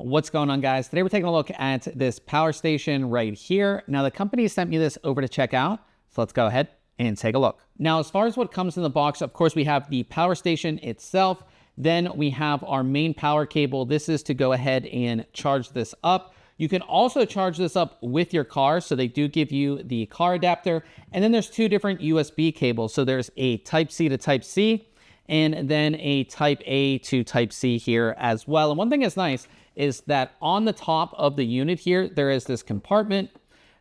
What's going on, guys? Today we're taking a look at this power station right here. Now the company sent me this over to check out, so let's go ahead and take a look. Now, as far as what comes in the box, of course, we have the power station itself. Then we have our main power cable. This is to go ahead and charge this up. You can also charge this up with your car, so they do give you the car adapter. And then there's two different USB cables. So there's a Type-C to Type-C, and then a Type A to Type C here as well. And one thing that's nice is that on the top of the unit here, there is this compartment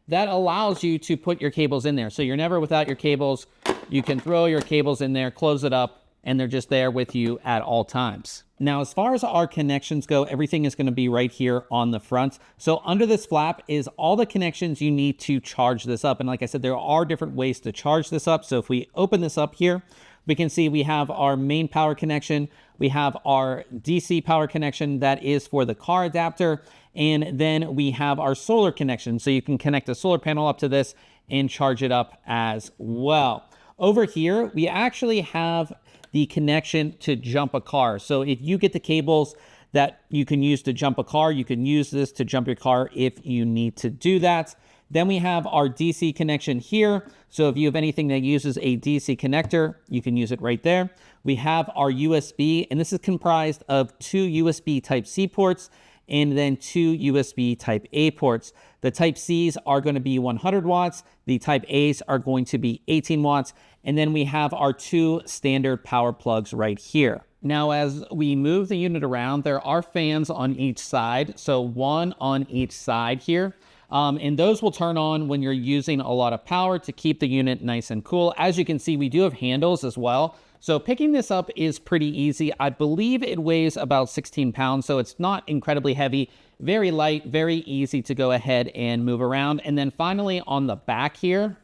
that allows you to put your cables in there. So you're never without your cables. You can throw your cables in there, close it up, and they're just there with you at all times. Now, as far as our connections go, everything is going to be right here on the front. So under this flap is all the connections you need to charge this up. And like I said, there are different ways to charge this up. So if we open this up here, we can see we have our main power connection. We have our DC power connection that is for the car adapter. And then we have our solar connection. So you can connect a solar panel up to this and charge it up as well. Over here, we actually have the connection to jump a car. So if you get the cables that you can use to jump a car, you can use this to jump your car if you need to do that. Then we have our DC connection here. So if you have anything that uses a DC connector, you can use it right there. We have our USB, and this is comprised of two USB Type-C ports and then two USB Type-A ports. The Type-Cs are going to be 100 watts. The Type-As are going to be 18 watts. And then we have our two standard power plugs right here. Now, as we move the unit around, there are fans on each side. So one on each side here. And those will turn on when you're using a lot of power to keep the unit nice and cool. As you can see, we do have handles as well. So picking this up is pretty easy. I believe it weighs about 16 pounds, so it's not incredibly heavy, very light, very easy to go ahead and move around. And then finally on the back here,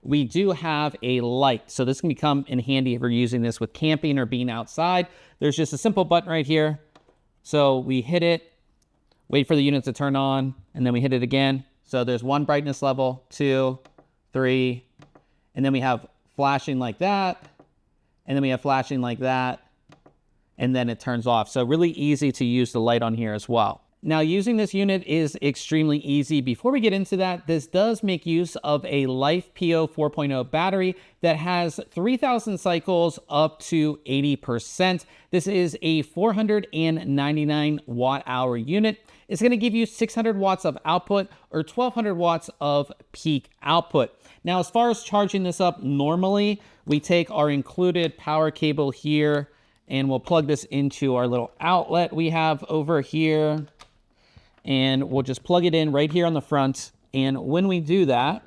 we do have a light. So this can become in handy if you're using this with camping or being outside. There's just a simple button right here. So we hit it, wait for the unit to turn on, and then we hit it again. So there's one brightness level, 2, 3, and then we have flashing like that, and then we have flashing like that, and then it turns off. So really easy to use the light on here as well. Now, using this unit is extremely easy. Before we get into that, this does make use of a LifePO 4.0 battery that has 3,000 cycles up to 80%. This is a 499 watt hour unit. It's going to give you 600 watts of output or 1,200 watts of peak output. Now, as far as charging this up, normally we take our included power cable here and we'll plug this into our little outlet we have over here. And we'll just plug it in right here on the front. And when we do that,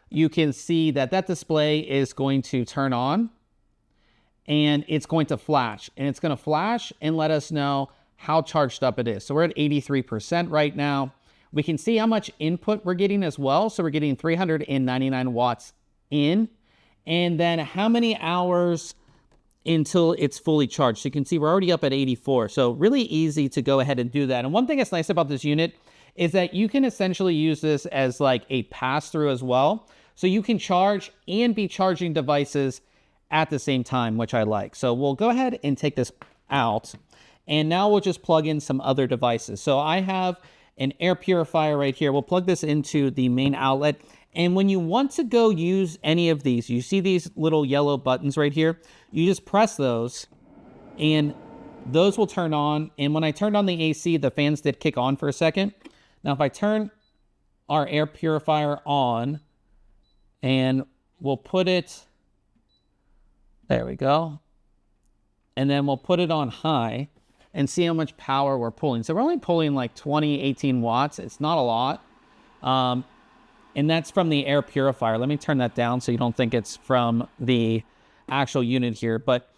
you can see that that display is going to turn on and it's going to flash. And it's going to flash and let us know how charged up it is. So we're at 83% right now. We can see how much input we're getting as well. So we're getting 399 watts in. And then how many hours until it's fully charged. So you can see we're already up at 84. So really easy to go ahead and do that. And one thing that's nice about this unit is that you can essentially use this as like a pass-through as well. So you can charge and be charging devices at the same time, which I like. So we'll go ahead and take this out. And now we'll just plug in some other devices. So I have an air purifier right here. We'll plug this into the main outlet. And when you want to go use any of these, you see these little yellow buttons right here, you just press those and those will turn on. And when I turned on the AC, the fans did kick on for a second. Now, if I turn our air purifier on and we'll put it, there we go. And then we'll put it on high and see how much power we're pulling. So we're only pulling like 18 watts. It's not a lot. And that's from the air purifier. Let me turn that down so you don't think it's from the actual unit here. But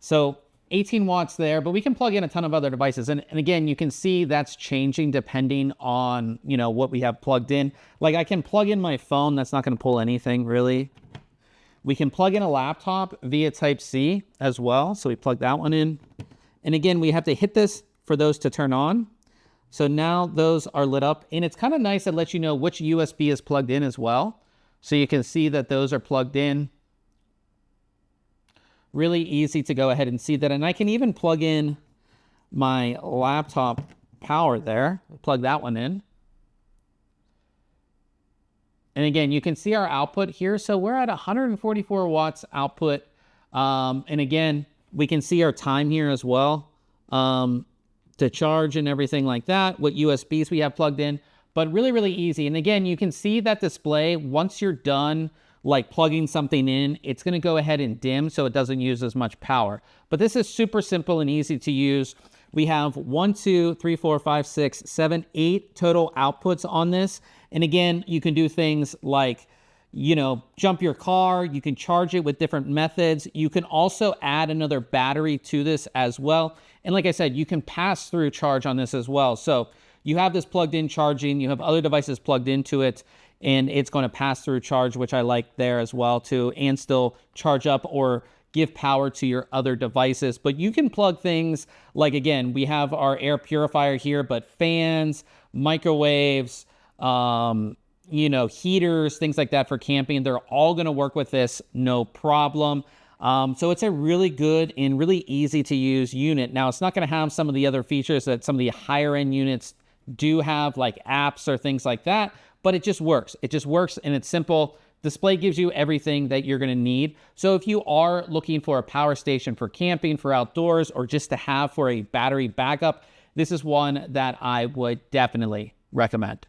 so 18 watts there, but we can plug in a ton of other devices. And again, you can see that's changing depending on, you know, what we have plugged in. Like I can plug in my phone. That's not going to pull anything really. We can plug in a laptop via Type-C as well. So we plug that one in. And again, we have to hit this for those to turn on. So now those are lit up, and it's kind of nice to let you know which USB is plugged in as well. So you can see that those are plugged in. Really easy to go ahead and see that. And I can even plug in my laptop power there. Plug that one in. And again, you can see our output here. So we're at 144 watts output. And again, we can see our time here as well to charge and everything like that, what USBs we have plugged in, but really, really easy. And again, you can see that display, once you're done like plugging something in, it's gonna go ahead and dim so it doesn't use as much power. But this is super simple and easy to use. We have 1, 2, 3, 4, 5, 6, 7, 8 total outputs on this. And again, you can do things like, you know, jump your car, you can charge it with different methods. You can also add another battery to this as well. And like I said, you can pass through charge on this as well. So you have this plugged in charging, you have other devices plugged into it, and it's going to pass through charge, which I like there as well too, and still charge up or give power to your other devices. But you can plug things like, again, we have our air purifier here, but fans, microwaves, you know, heaters, things like that for camping, they're all going to work with this, no problem. So it's a really good and really easy to use unit. Now, it's not going to have some of the other features that some of the higher end units do have, like apps or things like that, but it just works. It just works and it's simple. Display gives you everything that you're going to need. So if you are looking for a power station for camping, for outdoors, or just to have for a battery backup, this is one that I would definitely recommend.